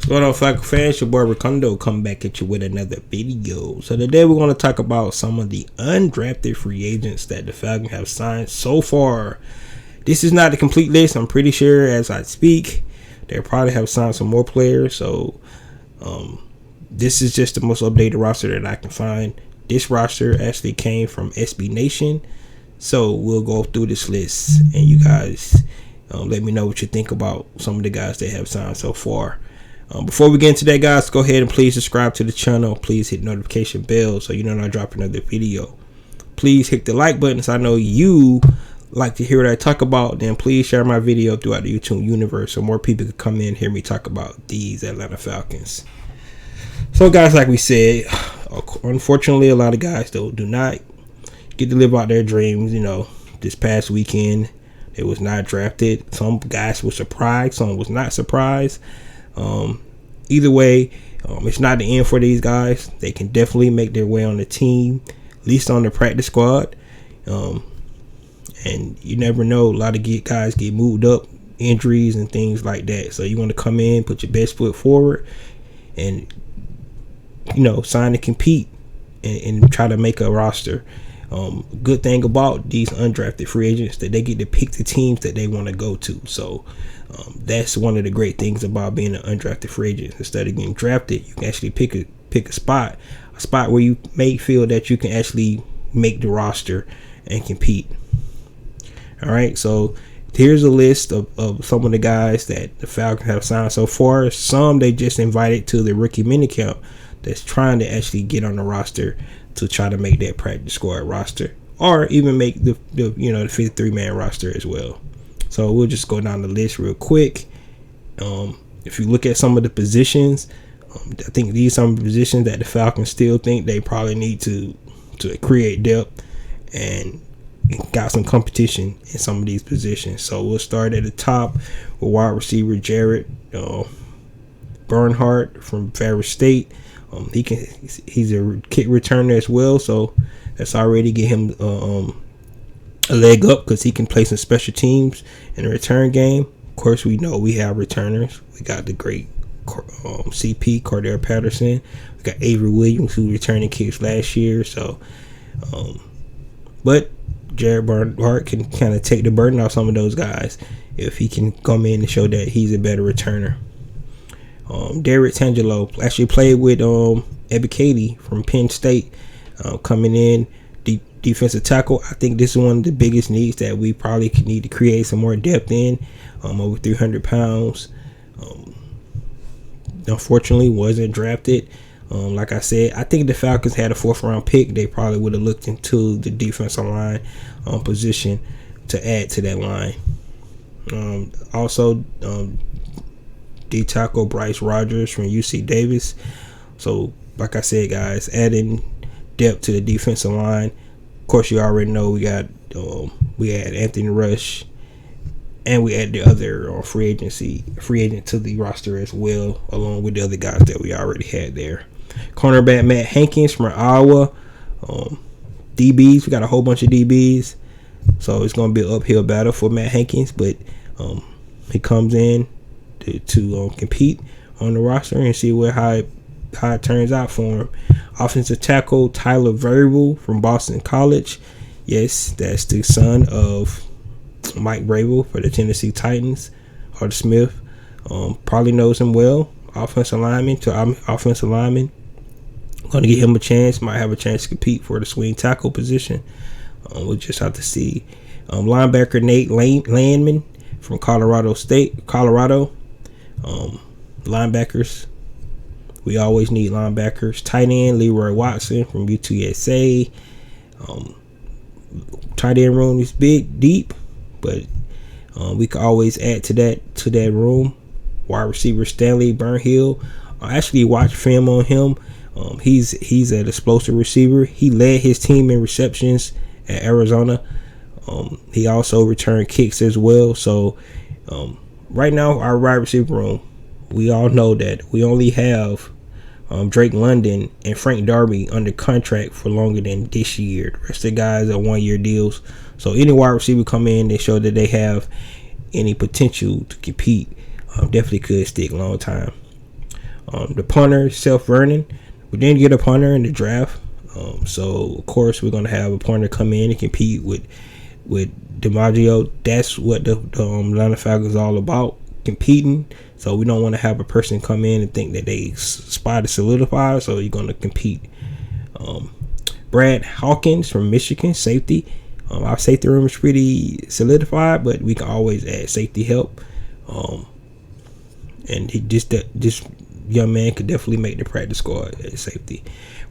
What up, Falcon fans? Your boy Ricondo coming back at you with another video. So today we're going to talk about some of the undrafted free agents that the Falcons have signed so far. This is not a complete list. I'm pretty sure as I speak, they'll probably have signed some more players. So this is just the most updated roster that I can find. This roster actually came from SB Nation. So we'll go through this list and you guys let me know what you think about some of the guys they have signed so far. Before we get into that, guys, go ahead and please subscribe to the channel. Please hit notification bell so you know when I drop another video. Please hit the like button so I know you like to hear what I talk about. Then please share my video throughout the YouTube universe so more people can come in and hear me talk about these Atlanta Falcons. So, guys, like we said, unfortunately, a lot of guys do not get to live out their dreams. You know, this past weekend, it was not drafted. Some guys were surprised. Some was not surprised. Either way, it's not the end for these guys. They can definitely make their way on the team, at least on the practice squad. And you never know, a lot of guys get moved up, injuries and things like that. So you want to come in, put your best foot forward, and sign to compete and try to make a roster. Good thing about these undrafted free agents that they get to pick the teams that they want to go to. So that's one of the great things about being an undrafted free agent. Instead of getting drafted, you can actually pick a spot where you may feel that you can actually make the roster and compete. All right, so here's a list of some of the guys that the Falcons have signed so far. Some they just invited to the rookie minicamp that's trying to actually get on the roster to try to make that practice squad roster, or even make the 53-man roster as well. So we'll just go down the list real quick. If you look at some of the positions, I think these are some positions that the Falcons still think they probably need to create depth and got some competition in some of these positions. So we'll start at the top with wide receiver Jared Bernhardt from Ferris State. He's a kick returner as well, so that's already get him a leg up because he can play some special teams in the return game. Of course, we know we have returners. We got the great CP Cordell Patterson. We got Avery Williams, who returning kicks last year. So, but Jared Bernhardt can kind of take the burden off some of those guys if he can come in and show that he's a better returner. Derek Tangelo actually played with Ebiketie from Penn State, coming in defensive tackle. I think this is one of the biggest needs that we probably need to create some more depth in. Over 300 pounds. Unfortunately, wasn't drafted. Like I said, I think the Falcons had a 4th-round pick. They probably would have looked into the defensive line position to add to that line. Also, D-tackle Bryce Rogers from UC Davis. So, like I said, guys, adding depth to the defensive line. Of course, you already know we had Anthony Rush, and we add the other free agent to the roster as well, along with the other guys that we already had there. Cornerback Matt Hankins from Iowa. DBs, we got a whole bunch of DBs, so it's going to be an uphill battle for Matt Hankins, but he comes in to compete on the roster and see how it turns out for him. Offensive tackle Tyler Vrabel from Boston College. Yes, that's the son of Mike Vrabel for the Tennessee Titans. Arthur Smith probably knows him well. Offensive lineman. Going to give him a chance. Might have a chance to compete for the swing tackle position. We'll just have to see. Linebacker Nate Landman from Colorado. Linebackers, we always need linebackers. Tight end Leroy Watson from UTSA. Tight end room is deep, but we can always add to that room. Wide receiver Stanley Burnhill. I actually watched film on him. He's an explosive receiver. He led his team in receptions at Arizona. He also returned kicks as well. So right now, our wide receiver room, we all know that we only have Drake London and Frank Darby under contract for longer than this year. The rest of the guys are 1-year deals. So any wide receiver come in, they show that they have any potential to compete. Definitely could stick a long time. The punter, Seth Vernon. We didn't get a punter in the draft. So of course we're gonna have a punter come in and compete with DiMaggio. That's what the Atlanta Falcons is all about, competing. So we don't want to have a person come in and think that they spot is solidified. So you're gonna compete. Brad Hawkins from Michigan, safety. Our safety room is pretty solidified, but we can always add safety help. And this young man could definitely make the practice squad at safety.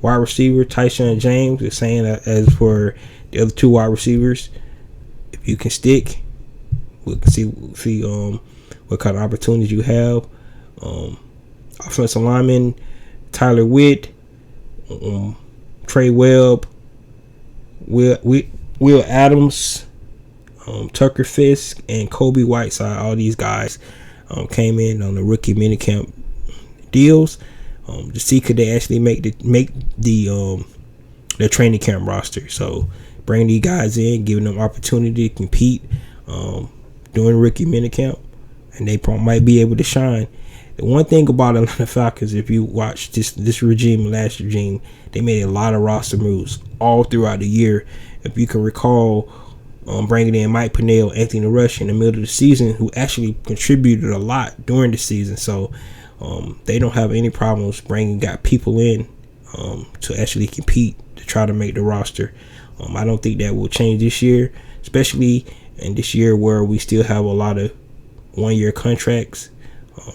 Wide receiver Tyshawn James is saying that as for the other two wide receivers, if you can stick, we can see what kind of opportunities you have. Offensive lineman Tyler Witt, Trey Webb, Will Adams, Tucker Fisk, and Kobe Whiteside. All these guys came in on the rookie minicamp deals to see could they actually make the training camp roster. So bring these guys in, giving them opportunity to compete during rookie minicamp, and they might be able to shine. The one thing about Atlanta Falcons, if you watch this regime and last regime, they made a lot of roster moves all throughout the year. If you can recall, bringing in Mike Pennell, Anthony Rush in the middle of the season, who actually contributed a lot during the season. So they don't have any problems got people in to actually compete to try to make the roster. I don't think that will change this year, especially in this year where we still have a lot of one-year contracts.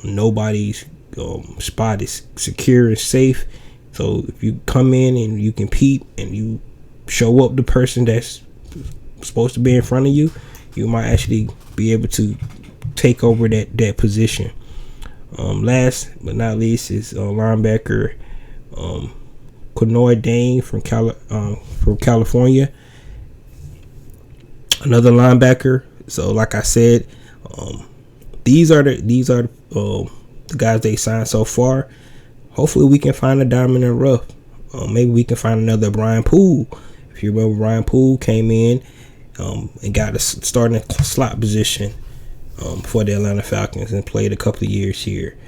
Nobody's spot is secure and safe. So if you come in and you compete and you show up the person that's supposed to be in front of you, you might actually be able to take over that position. Last but not least is linebacker Konoy Dane from California. Another linebacker. So like I said, these are the guys they signed so far. Hopefully we can find a diamond in the rough. Maybe we can find another Brian Poole. If you remember, Brian Poole came in and got a starting slot position for the Atlanta Falcons and played a couple of years here.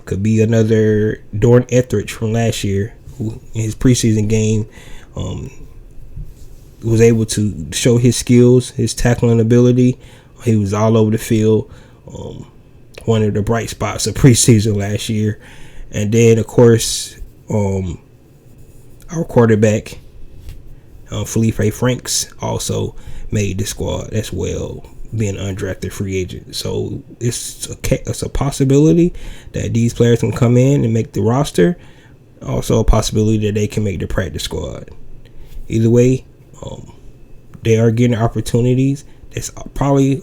Could be another Dorn Etheridge from last year, who in his preseason game was able to show his skills, his tackling ability. He was all over the field. One of the bright spots of preseason last year. And then, of course, our quarterback, Felipe Franks, also made the squad as well, being an undrafted free agent. So it's a possibility that these players can come in and make the roster. Also a possibility that they can make the practice squad. Either way, they are getting opportunities. That's probably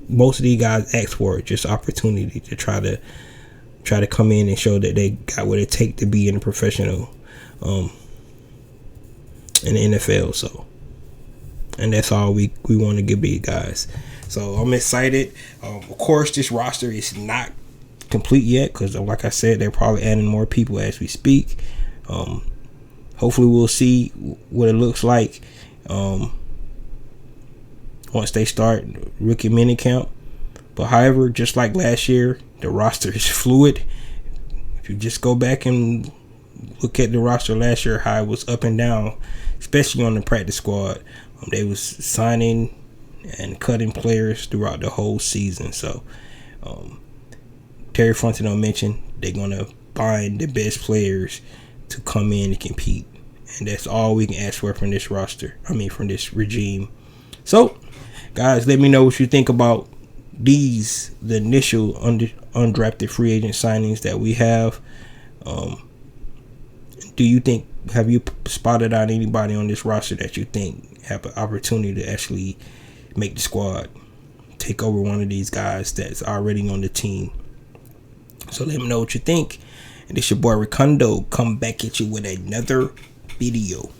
most of these guys ask for, just opportunity to try to come in and show that they got what it takes to be in a professional in the NFL. So, and that's all we want to give these guys. So I'm excited. Of course, this roster is not complete yet because, like I said, they're probably adding more people as we speak. Hopefully, we'll see what it looks like once they start rookie minicamp. But however, just like last year, the roster is fluid. If you just go back and look at the roster last year, how it was up and down, especially on the practice squad, they was signing and cutting players throughout the whole season. So Terry Fontenot mentioned they're gonna find the best players to come in and compete, and that's all we can ask for from this roster. From this regime. So, guys, let me know what you think about the initial undrafted free agent signings that we have. Have you spotted out anybody on this roster that you think have an opportunity to actually make the squad, take over one of these guys that's already on the team? So let me know what you think. And it's your boy Ricondo, come back at you with another video.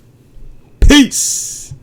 Peace.